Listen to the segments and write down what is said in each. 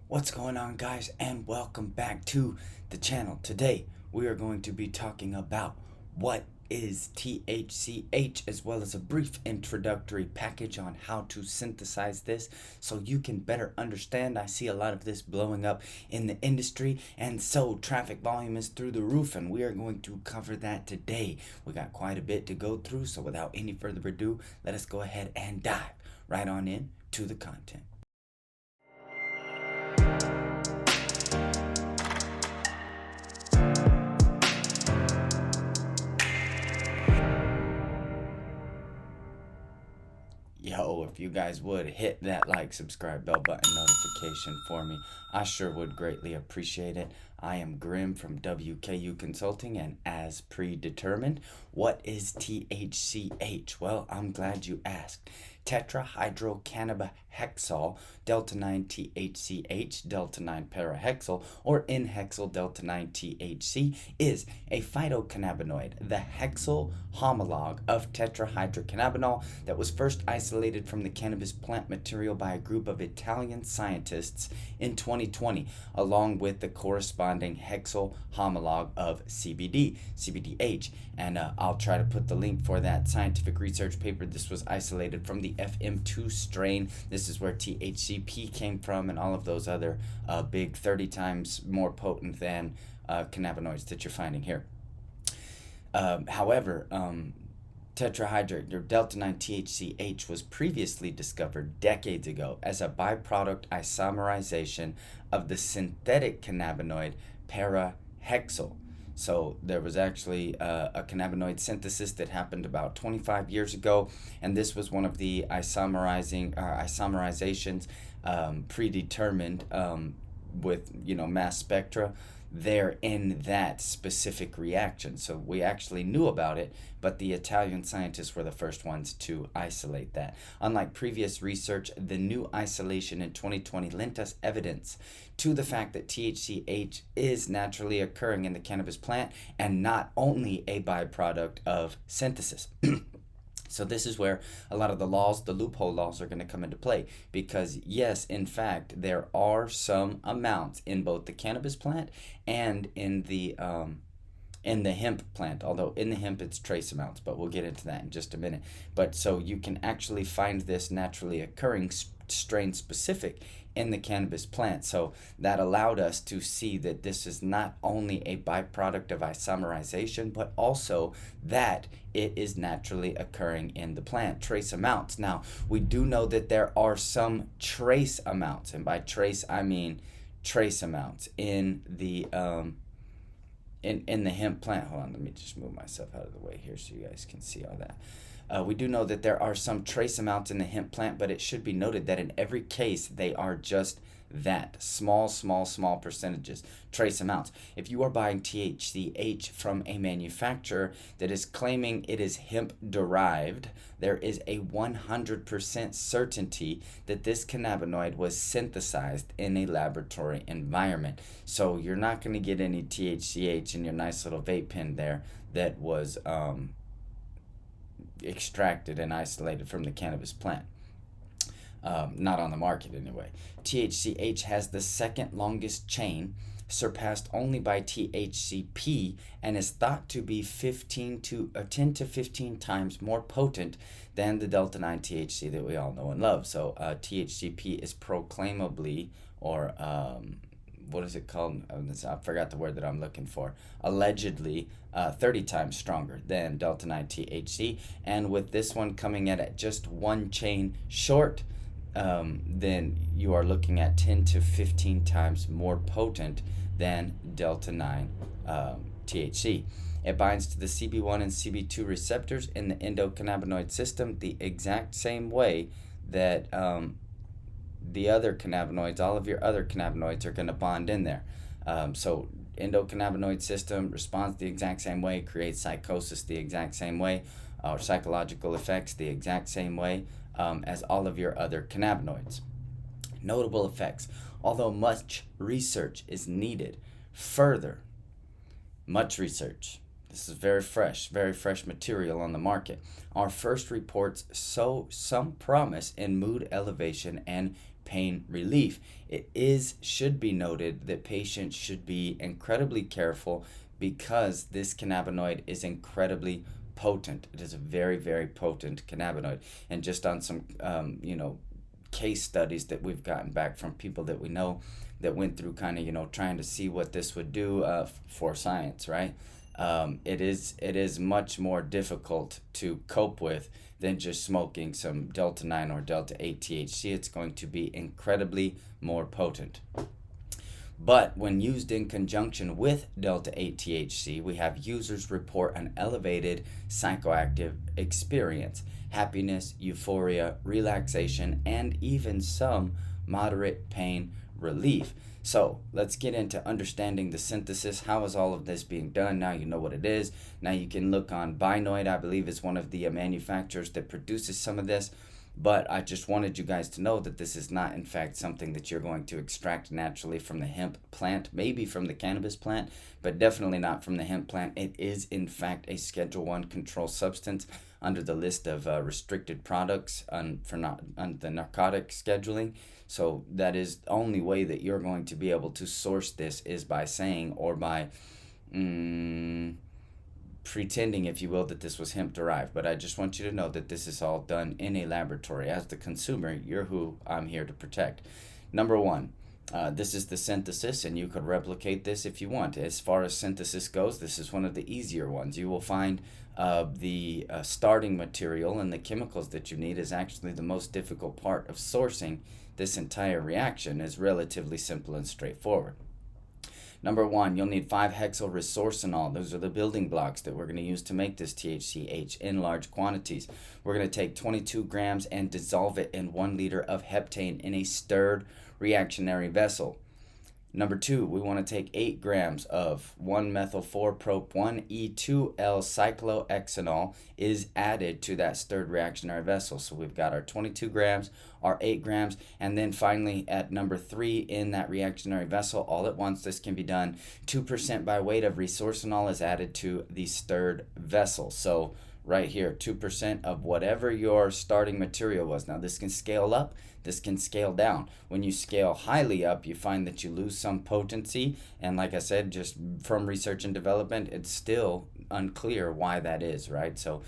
What's going on, guys, and welcome back to the channel. Today we are going to be talking about what is THCH, as well as a brief introductory package on how to synthesize this so you can better understand. I see a lot of this blowing up in the industry, and so traffic volume is through the roof, and we are going to cover that today. We got quite a bit to go through, so without any further ado, let us go ahead and dive right on in to the content. Yo, if you guys would hit that like, subscribe, bell button notification for me, I sure would greatly appreciate it. I am Grim from WKU Consulting, and as predetermined, what is THCH? Well, I'm glad you asked. Tetrahydrocannabinol delta 9 THCH delta 9 parahexyl or N-hexyl delta 9 THC is a phytocannabinoid, the hexyl homologue of tetrahydrocannabinol that was first isolated from the cannabis plant material by a group of Italian scientists in 2020, along with the corresponding hexyl homologue of CBD/CBDH. And I'll try to put the link for that scientific research paper. This was isolated from the FM2 strain. This is where THCP came from, and all of those other big 30 times more potent than cannabinoids that you're finding here. However, tetrahydro or delta 9 THCH was previously discovered decades ago as a byproduct isomerization of the synthetic cannabinoid parahexyl. So there was actually a cannabinoid synthesis that happened about 25 years ago, and this was one of the isomerizations predetermined with mass spectra there in that specific reaction. So we actually knew about it, but the Italian scientists were the first ones to isolate that. Unlike previous research, the new isolation in 2020 lent us evidence to the fact that THCH is naturally occurring in the cannabis plant and not only a byproduct of synthesis. So this is where a lot of the laws, the loophole laws, are going to come into play, because yes, in fact, there are some amounts in both the cannabis plant and in the hemp plant. Although in the hemp it's trace amounts, but we'll get into that in just a minute. But so you can actually find this naturally occurring strain specific in the cannabis plant. So that allowed us to see that this is not only a byproduct of isomerization, but also that it is naturally occurring in the plant, trace amounts. Now, we do know that there are some trace amounts, and by trace I mean trace amounts in the in the hemp plant. Hold on, let me just move myself out of the way here so you guys can see all that. We do know that there are some trace amounts in the hemp plant, but it should be noted that in every case they are just that small percentages, trace amounts. If you are buying THCH from a manufacturer that is claiming it is hemp derived, there is a 100% certainty that this cannabinoid was synthesized in a laboratory environment. So you're not going to get any THCH in your nice little vape pen there that was extracted and isolated from the cannabis plant. Not on the market anyway. THCH has the second longest chain, surpassed only by THCP, and is thought to be 10 to 15 times more potent than the delta 9 THC that we all know and love. So THCP is proclaimably, or what is it called? I forgot the word that I'm looking for. Allegedly 30 times stronger than delta 9 THC. And with this one coming at just one chain short, then you are looking at 10 to 15 times more potent than delta 9 THC. It binds to the CB1 and CB2 receptors in the endocannabinoid system the exact same way that the other cannabinoids, all of your other cannabinoids, are going to bond in there. So endocannabinoid system responds the exact same way, creates psychosis the exact same way, or psychological effects the exact same way as all of your other cannabinoids. Notable effects. Although much research is needed, much research. This is very fresh material on the market. Our first reports show some promise in mood elevation and pain relief. Should be noted that patients should be incredibly careful because this cannabinoid is incredibly potent. It is a very, very potent cannabinoid. And just on some, case studies that we've gotten back from people that we know that went through kind of, trying to see what this would do for science, right? It is much more difficult to cope with than just smoking some Delta 9 or Delta 8 THC. It's going to be incredibly more potent. But when used in conjunction with Delta 8 THC, we have users report an elevated psychoactive experience, happiness, euphoria, relaxation, and even some moderate pain relief. So let's get into understanding the synthesis. How is all of this being done? Now you know what it is. Now you can look on Binoid, I believe is one of the manufacturers that produces some of this. But I just wanted you guys to know that this is not, in fact, something that you're going to extract naturally from the hemp plant, maybe from the cannabis plant, but definitely not from the hemp plant. It is, in fact, a Schedule 1 controlled substance under the list of restricted products on the narcotic scheduling. So that is the only way that you're going to be able to source this is by saying or by pretending, if you will, that this was hemp derived. But I just want you to know that this is all done in a laboratory. As the consumer, you're who I'm here to protect. Number one, this is the synthesis, and you could replicate this if you want. As far as synthesis goes, this is one of the easier ones. You will find the starting material and the chemicals that you need is actually the most difficult part of sourcing. This entire reaction is relatively simple and straightforward. Number one, you'll need 5-hexylresorcinol. Those are the building blocks that we're going to use to make this THC-H in large quantities. We're going to take 22 grams and dissolve it in 1 liter of heptane in a stirred reactionary vessel. Number two, we want to take 8 grams of 1-methyl-4-prop-1-E2L cyclohexanol is added to that stirred reactionary vessel. So we've got our 22 grams, our 8 grams, and then finally at number 3 in that reactionary vessel, all at once, this can be done. 2% by weight of resorcinol is added to the stirred vessel. So right here, 2% of whatever your starting material was. Now this can scale up, this can scale down. When you scale highly up, you find that you lose some potency. And like I said, just from research and development, it's still unclear why that is, right? So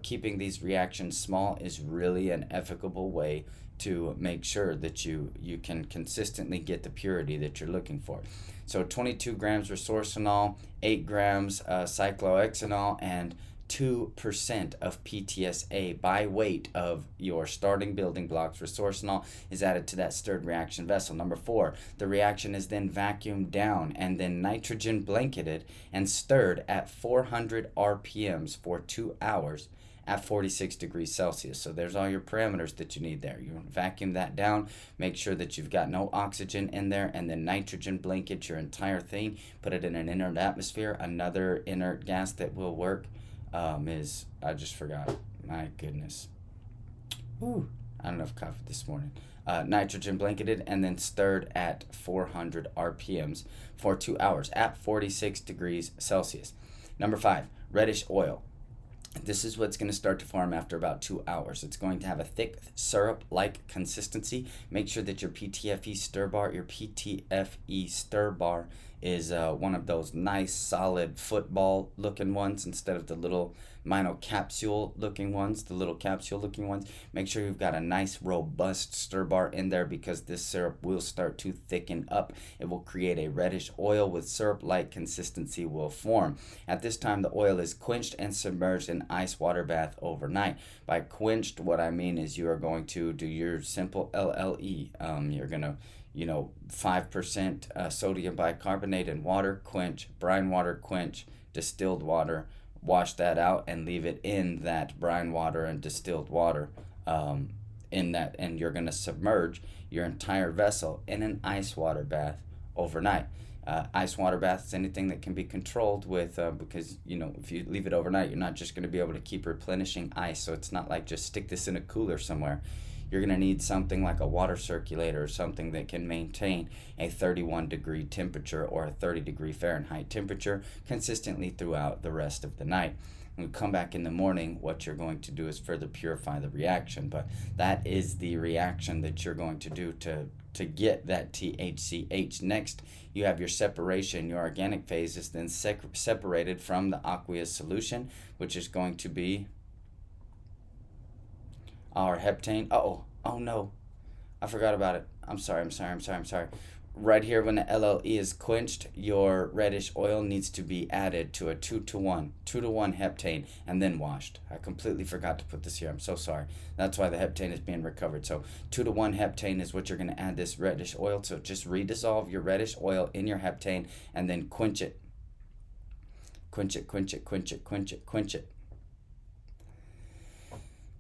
keeping these reactions small is really an ethical way to make sure that you can consistently get the purity that you're looking for. So 22 grams resorcinol, 8 grams cyclohexanol, and 2% of PTSA by weight of your starting building blocks. Resorcinol is added to that stirred reaction vessel. Number 4, the reaction is then vacuumed down and then nitrogen blanketed and stirred at 400 RPMs for 2 hours at 46 degrees Celsius. So there's all your parameters that you need there. You vacuum that down, make sure that you've got no oxygen in there, and then nitrogen blanket your entire thing, put it in an inert atmosphere. Another inert gas that will work is, I just forgot, my goodness. Woo. I don't know if coffee this morning. Nitrogen blanketed and then stirred at 400 RPMs for 2 hours at 46 degrees Celsius. Number 5, reddish oil. This is what's going to start to form after about 2 hours. It's going to have a thick syrup-like consistency. Make sure that your PTFE stir bar, is one of those nice solid football looking ones instead of the little capsule looking ones, Make sure you've got a nice robust stir bar in there because this syrup will start to thicken up. It will create a reddish oil with syrup-like consistency will form. At this time, the oil is quenched and submerged in ice water bath overnight. By quenched, what I mean is you are going to do your simple LLE. You're going to 5% sodium bicarbonate in water, quench, brine water, quench, distilled water, wash that out and leave it in that brine water and distilled water and you're going to submerge your entire vessel in an ice water bath overnight. Ice water bath is anything that can be controlled with because if you leave it overnight, you're not just going to be able to keep replenishing ice. So it's not like just stick this in a cooler somewhere. You're going to need something like a water circulator or something that can maintain a 31 degree temperature or a 30 degree Fahrenheit temperature consistently throughout the rest of the night. When you come back in the morning, what you're going to do is further purify the reaction. But that is the reaction that you're going to do to get that THCH. Next, you have your separation. Your organic phase is then separated from the aqueous solution, which is going to be our heptane. Oh no, I forgot about it. I'm sorry. Right here, when the LLE is quenched, your reddish oil needs to be added to a 2-to-1 heptane and then washed. I completely forgot to put this here. I'm so sorry. That's why the heptane is being recovered. So 2-to-1 heptane is what you're going to add this reddish oil. So just redissolve your reddish oil in your heptane and then quench it. Quench it.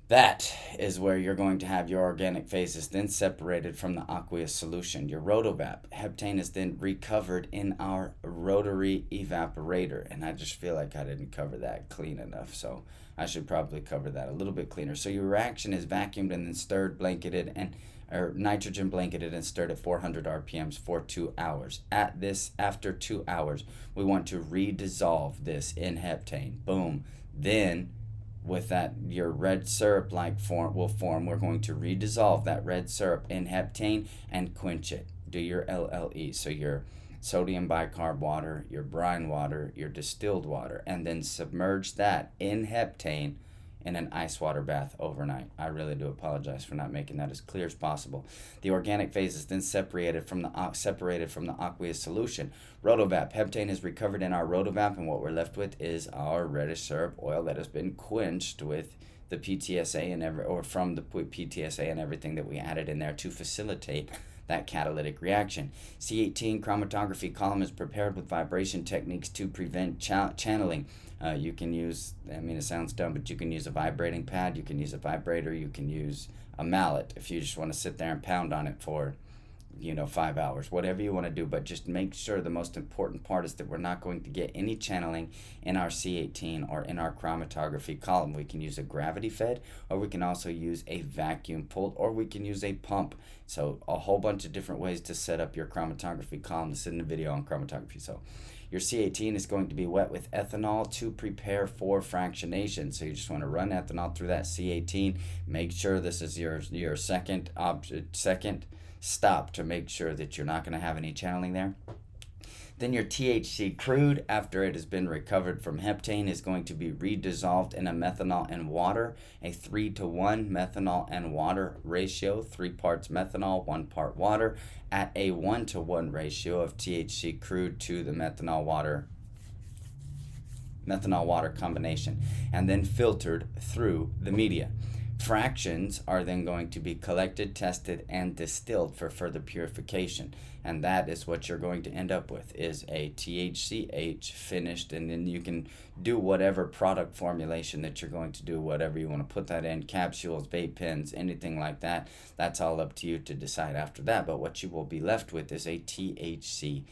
That is where you're going to have your organic phases then separated from the aqueous solution. Your rotovap. Heptane is then recovered in our rotary evaporator. And I just feel like I didn't cover that clean enough. So I should probably cover that a little bit cleaner. So your reaction is vacuumed and then stirred, or nitrogen blanketed and stirred at 400 RPMs for 2 hours. After 2 hours, we want to redissolve this in heptane. Boom. Then with that, your red syrup like form will form. We're going to redissolve that red syrup in heptane and quench it. Do your LLE, so your sodium bicarb water, your brine water, your distilled water, and then submerge that in heptane in an ice water bath overnight. I really do apologize for not making that as clear as possible. The organic phase is then separated from the aqueous solution. Rotovap. Heptane is recovered in our rotovap, and what we're left with is our reddish syrup oil that has been quenched with the PTSA from the PTSA and everything that we added in there to facilitate that catalytic reaction. C18 chromatography column is prepared with vibration techniques to prevent channeling. You can use, it sounds dumb, but you can use a vibrating pad, you can use a vibrator, you can use a mallet if you just want to sit there and pound on it for 5 hours, whatever you want to do. But just make sure the most important part is that we're not going to get any channeling in our C18 or in our chromatography column. We can use a gravity fed, or we can also use a vacuum pulled, or we can use a pump. So a whole bunch of different ways to set up your chromatography column. This is in the video on chromatography. So your C18 is going to be wet with ethanol to prepare for fractionation. So you just want to run ethanol through that C18. Make sure this is your second stop to make sure that you're not going to have any channeling there. Then your THC crude, after it has been recovered from heptane, is going to be redissolved in a methanol and water, a 3-to-1 methanol and water ratio, 3 parts methanol, 1 part water, at a 1-to-1 ratio of THC crude to the methanol water combination, and then filtered through the media. Fractions are then going to be collected, tested, and distilled for further purification. And that is what you're going to end up with, is a THCH finished. And then you can do whatever product formulation that you're going to do, whatever you want to put that in, capsules, vape pens, anything like that. That's all up to you to decide after that. But what you will be left with is a THCH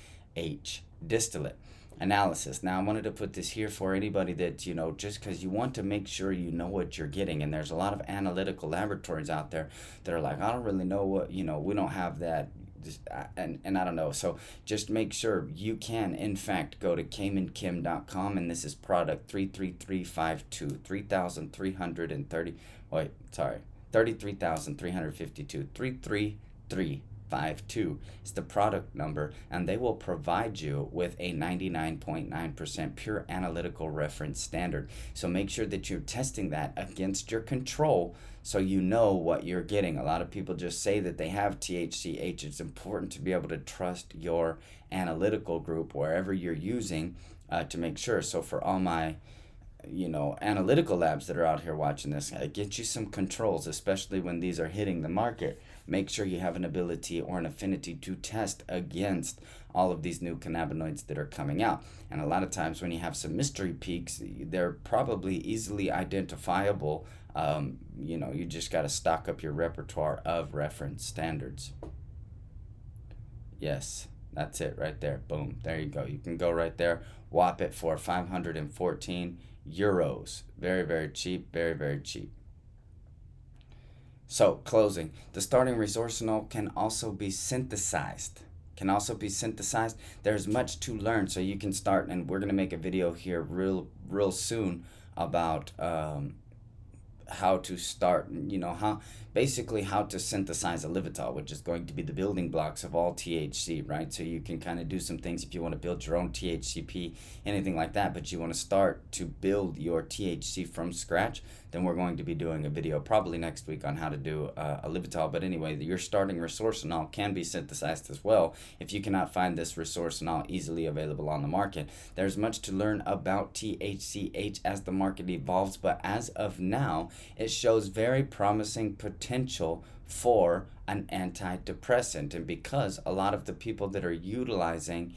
distillate. Analysis. Now, I wanted to put this here for anybody that, just because you want to make sure you know what you're getting. And there's a lot of analytical laboratories out there that are like, I don't really know what, we don't have that. And I don't know. So just make sure you can, in fact, go to CaymanChem.com, and this is product 33352, 33,352, 33352 is the product number, and they will provide you with a 99.9% pure analytical reference standard. So make sure that you're testing that against your control so you know what you're getting. A lot of people just say that they have THCH. It's important to be able to trust your analytical group wherever you're using to make sure. So for all my analytical labs that are out here watching this, get you some controls, especially when these are hitting the market. Make sure you have an ability or an affinity to test against all of these new cannabinoids that are coming out. And a lot of times when you have some mystery peaks, they're probably easily identifiable. You just got to stock up your repertoire of reference standards. Yes, that's it right there. Boom, there you go. You can go right there, whop it for 514 euros. Very, very cheap, very, very cheap. So, closing. The starting resorcinol can also be synthesized. There's much to learn, so you can start, and we're going to make a video here real soon about how to start, how basically how to synthesize a Livital, which is going to be the building blocks of all THC, right? So you can kind of do some things if you want to build your own THCP, anything like that, but you want to start to build your THC from scratch, then we're going to be doing a video probably next week on how to do a Livital. But anyway, your starting resorcinol can be synthesized as well if you cannot find this resorcinol easily available on the market. There's much to learn about THCH as the market evolves, but as of now, it shows very promising potential for an antidepressant. And because a lot of the people that are utilizing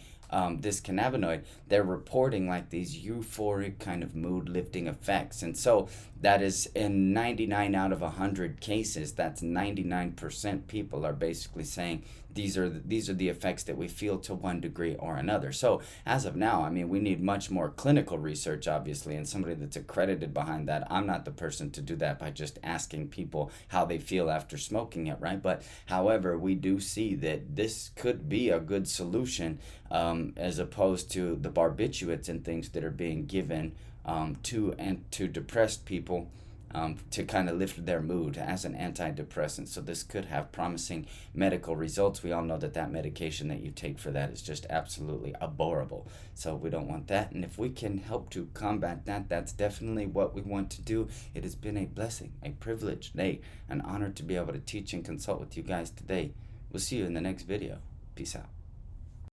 this cannabinoid, they're reporting like these euphoric kind of mood lifting effects. And so that is in 99 out of 100 cases, that's 99% people are basically saying these are the effects that we feel to one degree or another. So as of now, I mean, we need much more clinical research, obviously, and somebody that's accredited behind that. I'm not the person to do that by just asking people how they feel after smoking it, right? But however, we do see that this could be a good solution, as opposed to the barbiturates and things that are being given to depressed people, to kind of lift their mood as an antidepressant. So this could have promising medical results. We all know that that medication that you take for that is just absolutely abhorrible. So we don't want that. And if we can help to combat that, that's definitely what we want to do. It has been a blessing, a privilege, an honor to be able to teach and consult with you guys today. We'll see you in the next video. Peace out.